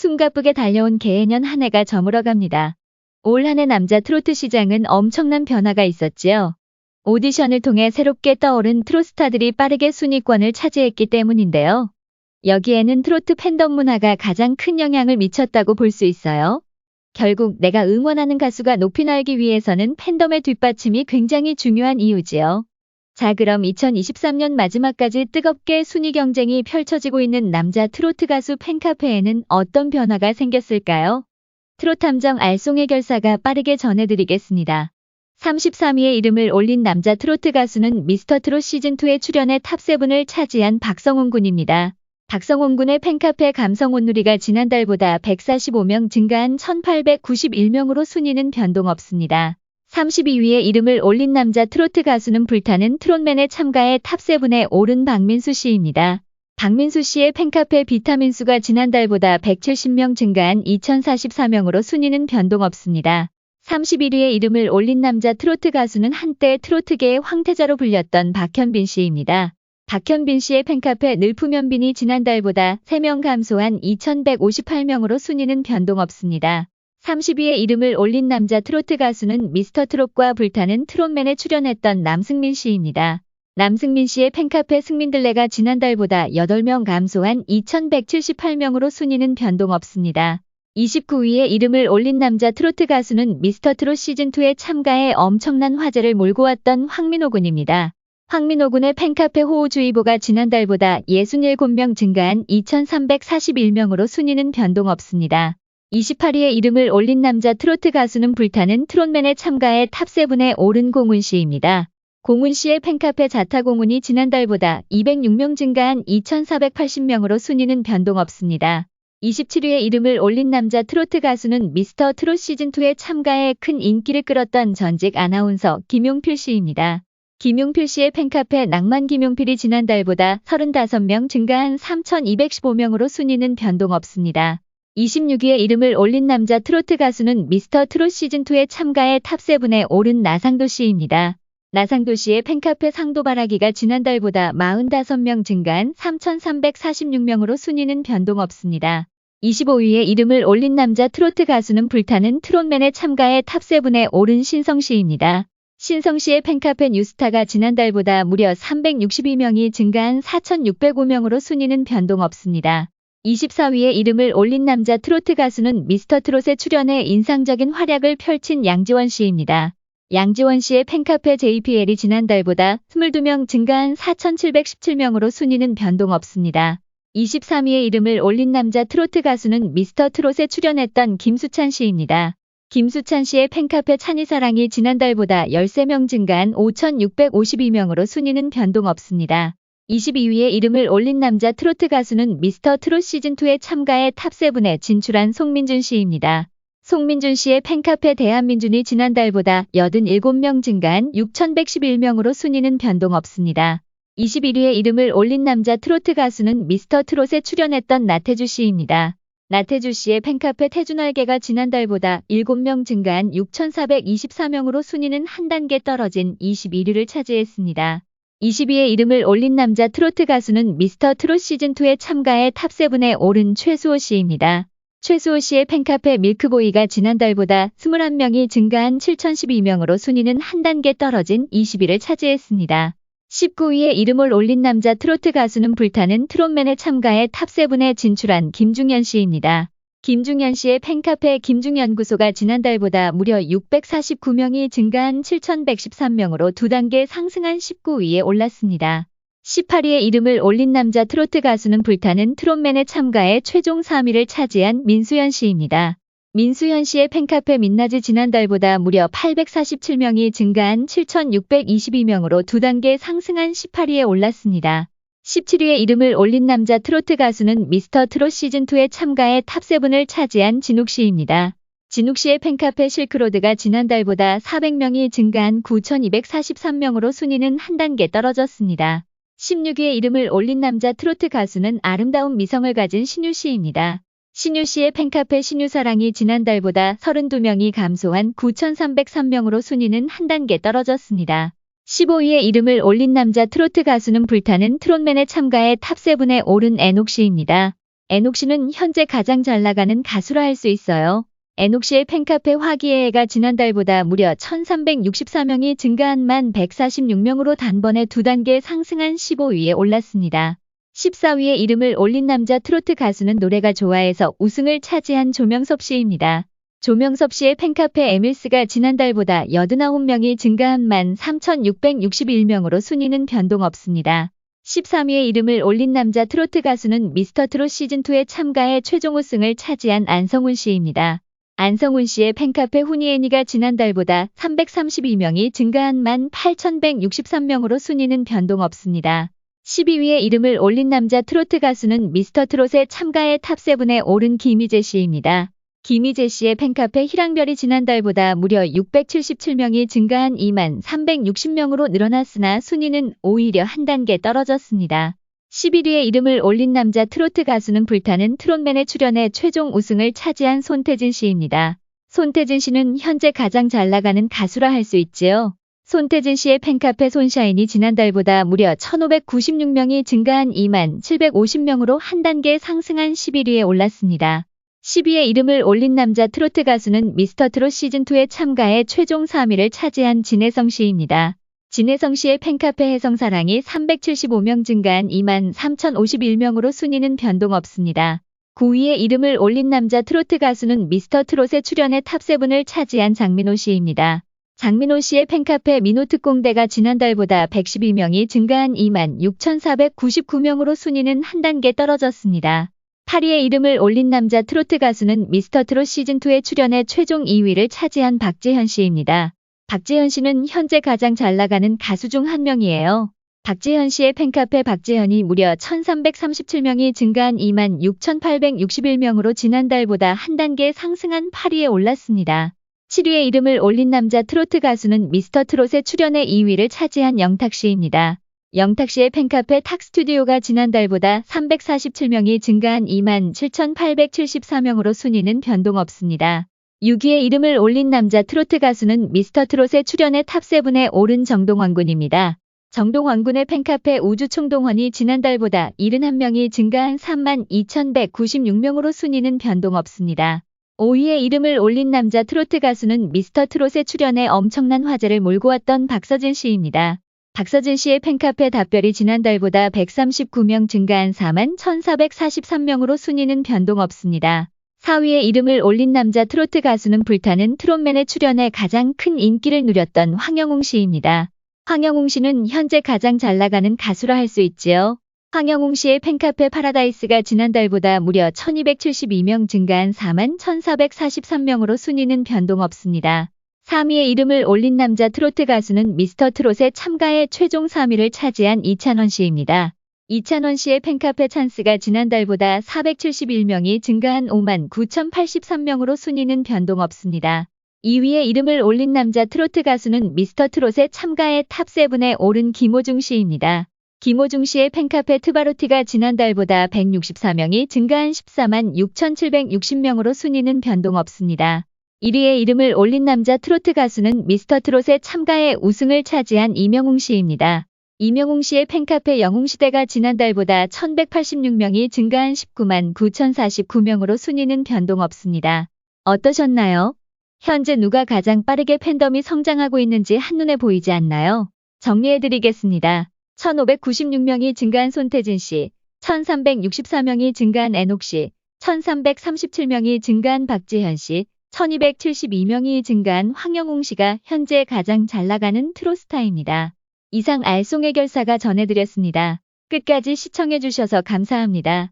숨가쁘게 달려온 개해년 한 해가 저물어갑니다. 올 한 해 남자 트로트 시장은 엄청난 변화가 있었지요. 오디션을 통해 새롭게 떠오른 트로트스타들이 빠르게 순위권을 차지했기 때문인데요. 여기에는 트로트 팬덤 문화가 가장 큰 영향을 미쳤다고 볼 수 있어요. 결국 내가 응원하는 가수가 높이 날기 위해서는 팬덤의 뒷받침이 굉장히 중요한 이유지요. 자, 그럼 2023년 마지막까지 뜨겁게 순위 경쟁이 펼쳐지고 있는 남자 트로트 가수 팬카페에는 어떤 변화가 생겼을까요? 트로탐정 알송의 결사가 빠르게 전해드리겠습니다. 33위에 이름을 올린 남자 트로트 가수는 미스터트롯 시즌2에 출연해 탑7을 차지한 박성훈 군입니다. 박성훈 군의 팬카페 감성온누리가 지난달보다 145명 증가한 1891명으로 순위는 변동 없습니다. 32위에 이름을 올린 남자 트로트 가수는 불타는 트롯맨에 참가해 탑7에 오른 박민수 씨입니다. 박민수 씨의 팬카페 비타민수가 지난달보다 170명 증가한 2044명으로 순위는 변동 없습니다. 31위에 이름을 올린 남자 트로트 가수는 한때 트로트계의 황태자로 불렸던 박현빈 씨입니다. 박현빈 씨의 팬카페 늘푸면빈이 지난달보다 3명 감소한 2158명으로 순위는 변동 없습니다. 30위에 이름을 올린 남자 트로트 가수는 미스터트롯과 불타는 트롯맨에 출연했던 남승민 씨입니다. 남승민 씨의 팬카페 승민들레가 지난달보다 8명 감소한 2178명으로 순위는 변동 없습니다. 29위에 이름을 올린 남자 트로트 가수는 미스터트롯 시즌2에 참가해 엄청난 화제를 몰고 왔던 황민호 군입니다. 황민호 군의 팬카페 호우주의보가 지난달보다 67명 증가한 2341명으로 순위는 변동 없습니다. 28위에 이름을 올린 남자 트로트 가수는 불타는 트롯맨에 참가해 탑7에 오른 공훈 씨입니다. 공훈 씨의 팬카페 자타공훈이 지난달보다 206명 증가한 2480명으로 순위는 변동 없습니다. 27위에 이름을 올린 남자 트로트 가수는 미스터 트롯 시즌2에 참가해 큰 인기를 끌었던 전직 아나운서 김용필 씨입니다. 김용필 씨의 팬카페 낭만 김용필이 지난달보다 35명 증가한 3215명으로 순위는 변동 없습니다. 26위에 이름을 올린 남자 트로트 가수는 미스터 트롯 시즌2에 참가해 탑7에 오른 나상도 씨입니다. 나상도 씨의 팬카페 상도바라기가 지난달보다 45명 증가한 3346명으로 순위는 변동 없습니다. 25위에 이름을 올린 남자 트로트 가수는 불타는 트롯맨에 참가해 탑7에 오른 신성 씨입니다. 신성 씨의 팬카페 뉴스타가 지난달보다 무려 362명이 증가한 4605명으로 순위는 변동 없습니다. 24위에 이름을 올린 남자 트로트 가수는 미스터트롯에 출연해 인상적인 활약을 펼친 양지원 씨입니다. 양지원 씨의 팬카페 JPL이 지난달보다 22명 증가한 4717명으로 순위는 변동 없습니다. 23위에 이름을 올린 남자 트로트 가수는 미스터트롯에 출연했던 김수찬 씨입니다. 김수찬 씨의 팬카페 찬이사랑이 지난달보다 13명 증가한 5652명으로 순위는 변동 없습니다. 22위에 이름을 올린 남자 트로트 가수는 미스터트롯 시즌2에 참가해 탑7에 진출한 송민준 씨입니다. 송민준 씨의 팬카페 대한민준이 지난달보다 87명 증가한 6111명으로 순위는 변동 없습니다. 21위에 이름을 올린 남자 트로트 가수는 미스터트롯에 출연했던 나태주 씨입니다. 나태주 씨의 팬카페 태주날개가 지난달보다 7명 증가한 6424명으로 순위는 한 단계 떨어진 21위를 차지했습니다. 20위에 이름을 올린 남자 트로트 가수는 미스터트롯 시즌2에 참가해 탑7에 오른 최수호 씨입니다. 최수호 씨의 팬카페 밀크보이가 지난달보다 21명이 증가한 7012명으로 순위는 한 단계 떨어진 20위를 차지했습니다. 19위에 이름을 올린 남자 트로트 가수는 불타는 트롯맨에 참가해 탑7에 진출한 김중현 씨입니다. 김중현 씨의 팬카페 김중연구소가 지난달보다 무려 649명이 증가한 7113명으로 2단계 상승한 19위에 올랐습니다. 18위에 이름을 올린 남자 트로트 가수는 불타는 트롯맨에 참가해 최종 3위를 차지한 민수현 씨입니다. 민수현 씨의 팬카페 민낯이 지난달보다 무려 847명이 증가한 7622명으로 2단계 상승한 18위에 올랐습니다. 17위에 이름을 올린 남자 트로트 가수는 미스터트롯 시즌2에 참가해 탑7을 차지한 진욱 씨입니다. 진욱 씨의 팬카페 실크로드가 지난달보다 400명이 증가한 9243명으로 순위는 한 단계 떨어졌습니다. 16위에 이름을 올린 남자 트로트 가수는 아름다운 미성을 가진 신유 씨입니다. 신유 씨의 팬카페 신유사랑이 지난달보다 32명이 감소한 9303명으로 순위는 한 단계 떨어졌습니다. 15위에 이름을 올린 남자 트로트 가수는 불타는 트롯맨에 참가해 탑7에 오른 애녹 씨입니다. 애녹 씨는 현재 가장 잘 나가는 가수라 할 수 있어요. 애녹 씨의 팬카페 화기애애가 지난달보다 무려 1364명이 증가한 1146명으로 단번에 2단계 상승한 15위에 올랐습니다. 14위에 이름을 올린 남자 트로트 가수는 노래가 좋아해서 우승을 차지한 조명섭 씨입니다. 조명섭 씨의 팬카페 에밀스가 지난달보다 89명이 증가한 13,661명으로 순위는 변동 없습니다. 13위에 이름을 올린 남자 트로트 가수는 미스터트롯 시즌2에 참가해 최종 우승을 차지한 안성훈 씨입니다. 안성훈 씨의 팬카페 후니애니가 지난달보다 332명이 증가한 18,163명으로 순위는 변동 없습니다. 12위에 이름을 올린 남자 트로트 가수는 미스터트롯에 참가해 탑7에 오른 김희재 씨입니다. 김희재 씨의 팬카페 희랑별이 지난달보다 무려 677명이 증가한 2360명으로 늘어났으나 순위는 오히려 한 단계 떨어졌습니다. 11위에 이름을 올린 남자 트로트 가수는 불타는 트롯맨에 출연해 최종 우승을 차지한 손태진 씨입니다. 손태진 씨는 현재 가장 잘 나가는 가수라 할 수 있지요. 손태진 씨의 팬카페 손샤인이 지난달보다 무려 1596명이 증가한 2750명으로 한 단계 상승한 11위에 올랐습니다. 10위에 이름을 올린 남자 트로트 가수는 미스터트롯 시즌2에 참가해 최종 3위를 차지한 진혜성 씨입니다. 진혜성 씨의 팬카페 혜성사랑이 375명 증가한 23,051명으로 순위는 변동 없습니다. 9위에 이름을 올린 남자 트로트 가수는 미스터트롯에 출연해 탑7을 차지한 장민호 씨입니다. 장민호 씨의 팬카페 민호특공대가 지난달보다 112명이 증가한 26,499명으로 순위는 한 단계 떨어졌습니다. 8위에 이름을 올린 남자 트로트 가수는 미스터트롯 시즌2에 출연해 최종 2위를 차지한 박재현 씨입니다. 박재현 씨는 현재 가장 잘 나가는 가수 중 한 명이에요. 박재현 씨의 팬카페 박재현이 무려 1,337명이 증가한 26,861명으로 지난달보다 한 단계 상승한 8위에 올랐습니다. 7위에 이름을 올린 남자 트로트 가수는 미스터트롯에 출연해 2위를 차지한 영탁 씨입니다. 영탁 씨의 팬카페 탁스튜디오가 지난달보다 347명이 증가한 27,874명으로 순위는 변동 없습니다. 6위에 이름을 올린 남자 트로트 가수는 미스터트롯에 출연해 탑7에 오른 정동원 군입니다. 정동원 군의 팬카페 우주총동원이 지난달보다 71명이 증가한 32,196명으로 순위는 변동 없습니다. 5위에 이름을 올린 남자 트로트 가수는 미스터트롯에 출연해 엄청난 화제를 몰고 왔던 박서진 씨입니다. 박서진 씨의 팬카페 답별이 지난달보다 139명 증가한 41,443명으로 순위는 변동 없습니다. 4위에 이름을 올린 남자 트로트 가수는 불타는 트롯맨에 출연해 가장 큰 인기를 누렸던 황영웅 씨입니다. 황영웅 씨는 현재 가장 잘 나가는 가수라 할 수 있지요. 황영웅 씨의 팬카페 파라다이스가 지난달보다 무려 1,272명 증가한 41,443명으로 순위는 변동 없습니다. 3위에 이름을 올린 남자 트로트 가수는 미스터트롯에 참가해 최종 3위를 차지한 이찬원 씨입니다. 이찬원 씨의 팬카페 찬스가 지난달보다 471명이 증가한 59,083명으로 순위는 변동 없습니다. 2위에 이름을 올린 남자 트로트 가수는 미스터트롯에 참가해 탑7에 오른 김호중 씨입니다. 김호중 씨의 팬카페 트바로티가 지난달보다 164명이 증가한 146,760명으로 순위는 변동 없습니다. 1위에 이름을 올린 남자 트로트 가수는 미스터트롯에 참가해 우승을 차지한 이명웅 씨입니다. 이명웅 씨의 팬카페 영웅시대가 지난달보다 1,186명이 증가한 199,049명으로 순위는 변동 없습니다. 어떠셨나요? 현재 누가 가장 빠르게 팬덤이 성장하고 있는지 한눈에 보이지 않나요? 정리해드리겠습니다. 1,596명이 증가한 손태진 씨, 1,364명이 증가한 애녹 씨, 1,337명이 증가한 박재현 씨, 1,272명이 증가한 황영웅 씨가 현재 가장 잘 나가는 트롯스타입니다. 이상 알쏭의 결사가 전해드렸습니다. 끝까지 시청해주셔서 감사합니다.